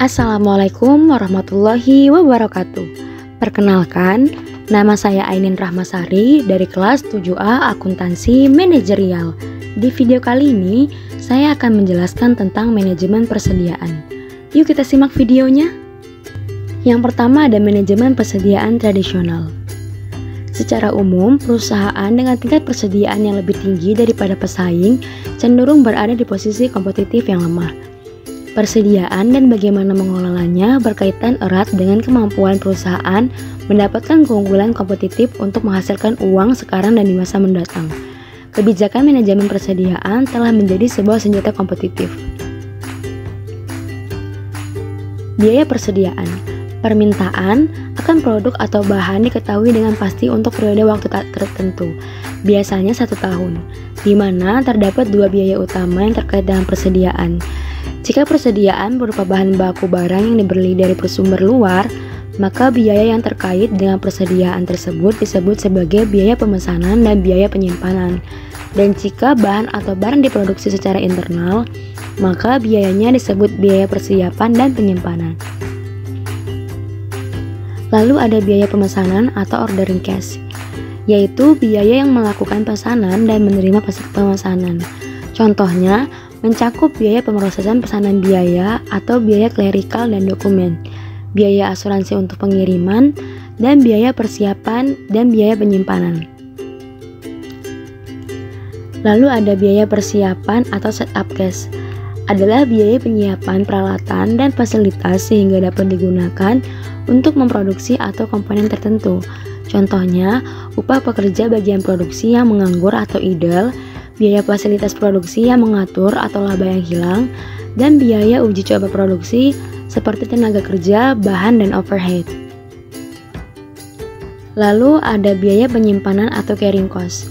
Assalamualaikum warahmatullahi wabarakatuh. Perkenalkan, nama saya Ainin Rahmasari dari kelas 7A Akuntansi Manajerial. Di video kali ini, saya akan menjelaskan tentang manajemen persediaan. Yuk kita simak videonya. Yang pertama ada manajemen persediaan tradisional. Secara umum, perusahaan dengan tingkat persediaan yang lebih tinggi daripada pesaing cenderung berada di posisi kompetitif yang lemah. Persediaan dan bagaimana mengelolanya berkaitan erat dengan kemampuan perusahaan mendapatkan keunggulan kompetitif untuk menghasilkan uang sekarang dan di masa mendatang. Kebijakan manajemen persediaan telah menjadi sebuah senjata kompetitif. Biaya persediaan. Permintaan akan produk atau bahan diketahui dengan pasti untuk periode waktu tertentu, biasanya 1 tahun, di mana terdapat 2 biaya utama yang terkait dengan persediaan. Jika persediaan berupa bahan baku barang yang dibeli dari sumber luar, maka biaya yang terkait dengan persediaan tersebut disebut sebagai biaya pemesanan dan biaya penyimpanan. Dan jika bahan atau barang diproduksi secara internal, maka biayanya disebut biaya persiapan dan penyimpanan. Lalu ada biaya pemesanan atau ordering cash, yaitu biaya yang melakukan pesanan dan menerima pemesanan. Contohnya, mencakup biaya pemrosesan pesanan biaya atau biaya klerikal dan dokumen, biaya asuransi untuk pengiriman, dan biaya persiapan dan biaya penyimpanan. Lalu ada biaya persiapan atau setup cash, adalah biaya penyiapan peralatan dan fasilitas sehingga dapat digunakan untuk memproduksi atau komponen tertentu. Contohnya, upah pekerja bagian produksi yang menganggur atau idle, biaya fasilitas produksi yang mengatur atau laba yang hilang, dan biaya uji coba produksi seperti tenaga kerja, bahan, dan overhead. Lalu ada biaya penyimpanan atau carrying cost,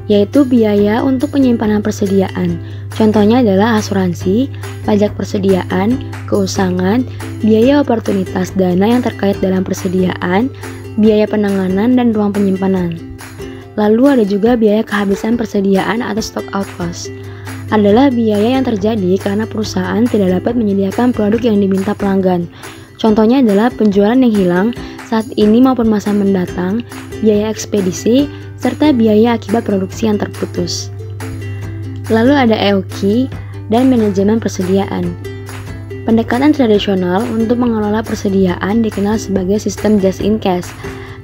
yaitu biaya untuk penyimpanan persediaan. Contohnya adalah asuransi, pajak persediaan, keusangan, biaya oportunitas dana yang terkait dalam persediaan, biaya penanganan, dan ruang penyimpanan. Lalu ada juga biaya kehabisan persediaan atau stock out cost, adalah biaya yang terjadi karena perusahaan tidak dapat menyediakan produk yang diminta pelanggan. Contohnya adalah penjualan yang hilang saat ini maupun masa mendatang, biaya ekspedisi, serta biaya akibat produksi yang terputus. Lalu ada EOQ dan manajemen persediaan. Pendekatan tradisional untuk mengelola persediaan dikenal sebagai sistem just in case.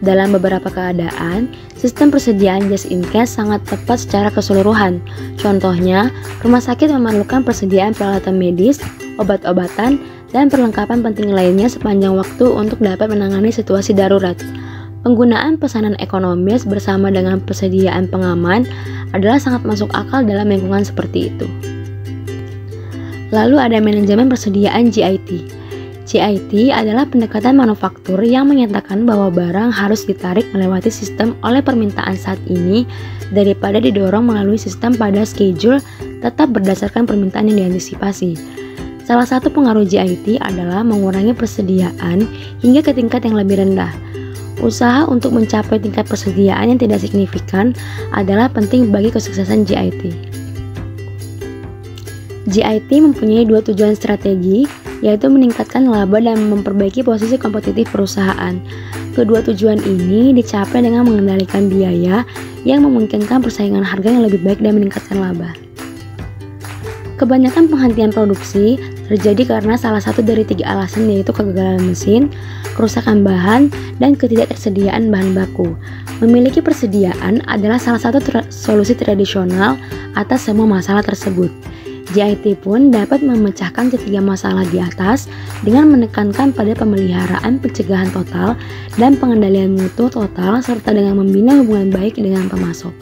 Dalam beberapa keadaan, sistem persediaan just in case sangat tepat secara keseluruhan. Contohnya, rumah sakit memerlukan persediaan peralatan medis, obat-obatan, dan perlengkapan penting lainnya sepanjang waktu untuk dapat menangani situasi darurat. Penggunaan pesanan ekonomis bersama dengan persediaan pengaman adalah sangat masuk akal dalam lingkungan seperti itu. Lalu ada manajemen persediaan GIT. GIT adalah pendekatan manufaktur yang menyatakan bahwa barang harus ditarik melewati sistem oleh permintaan saat ini daripada didorong melalui sistem pada schedule tetap berdasarkan permintaan yang diantisipasi. Salah satu pengaruh GIT adalah mengurangi persediaan hingga ke tingkat yang lebih rendah. Usaha untuk mencapai tingkat persediaan yang tidak signifikan adalah penting bagi kesuksesan GIT. GIT mempunyai 2 tujuan strategi, yaitu meningkatkan laba dan memperbaiki posisi kompetitif perusahaan. Kedua tujuan ini dicapai dengan mengendalikan biaya yang memungkinkan persaingan harga yang lebih baik dan meningkatkan laba. Kebanyakan penghentian produksi terjadi karena salah satu dari 3 alasan, yaitu kegagalan mesin, kerusakan bahan, dan ketidaktersediaan bahan baku. Memiliki persediaan adalah salah satu solusi tradisional atas semua masalah tersebut. GIT pun dapat memecahkan ketiga masalah di atas dengan menekankan pada pemeliharaan pencegahan total dan pengendalian mutu total serta dengan membina hubungan baik dengan pemasok.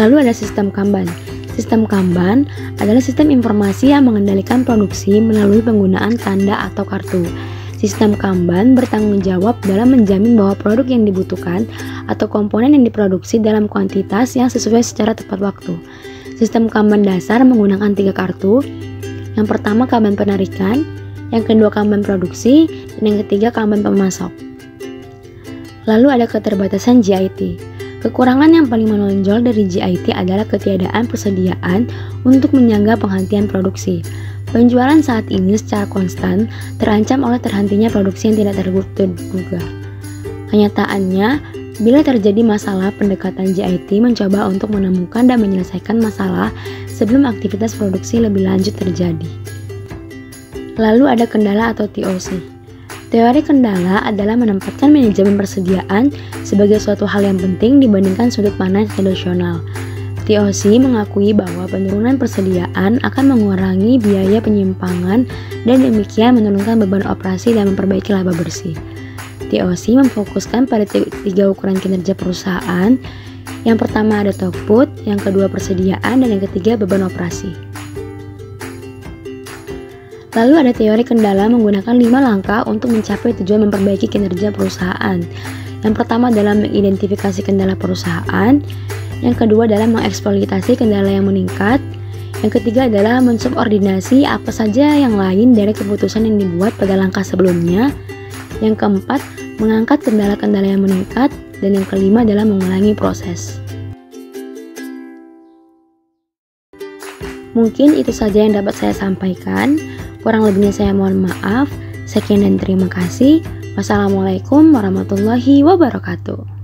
Lalu ada sistem Kanban. Sistem Kanban adalah sistem informasi yang mengendalikan produksi melalui penggunaan tanda atau kartu. Sistem Kanban bertanggung jawab dalam menjamin bahwa produk yang dibutuhkan atau komponen yang diproduksi dalam kuantitas yang sesuai secara tepat waktu. Sistem Kanban dasar menggunakan 3 kartu. Yang pertama Kanban penarikan, yang kedua Kanban produksi, dan yang ketiga Kanban pemasok. Lalu ada keterbatasan GIT. Kekurangan yang paling menonjol dari GIT adalah ketiadaan persediaan untuk menyangga penghentian produksi. Penjualan saat ini secara konstan terancam oleh terhentinya produksi yang tidak terduga. Kenyataannya, bila terjadi masalah, pendekatan JIT mencoba untuk menemukan dan menyelesaikan masalah sebelum aktivitas produksi lebih lanjut terjadi. Lalu ada kendala atau TOC. Teori kendala adalah menempatkan manajemen persediaan sebagai suatu hal yang penting dibandingkan sudut pandang tradisional. TOC mengakui bahwa penurunan persediaan akan mengurangi biaya penyimpangan dan demikian menurunkan beban operasi dan memperbaiki laba bersih. TOC memfokuskan pada 3 ukuran kinerja perusahaan. Yang pertama ada output, yang kedua persediaan, dan yang ketiga beban operasi. Lalu ada teori kendala menggunakan 5 langkah untuk mencapai tujuan memperbaiki kinerja perusahaan. Yang pertama adalah mengidentifikasi kendala perusahaan. Yang kedua adalah mengeksploitasi kendala yang meningkat. Yang ketiga adalah mensubordinasi apa saja yang lain dari keputusan yang dibuat pada langkah sebelumnya. Yang keempat, mengangkat kendala-kendala yang meningkat. Dan yang kelima adalah mengulangi proses. Mungkin itu saja yang dapat saya sampaikan. Kurang lebihnya saya mohon maaf. Sekian dan terima kasih. Wassalamualaikum warahmatullahi wabarakatuh.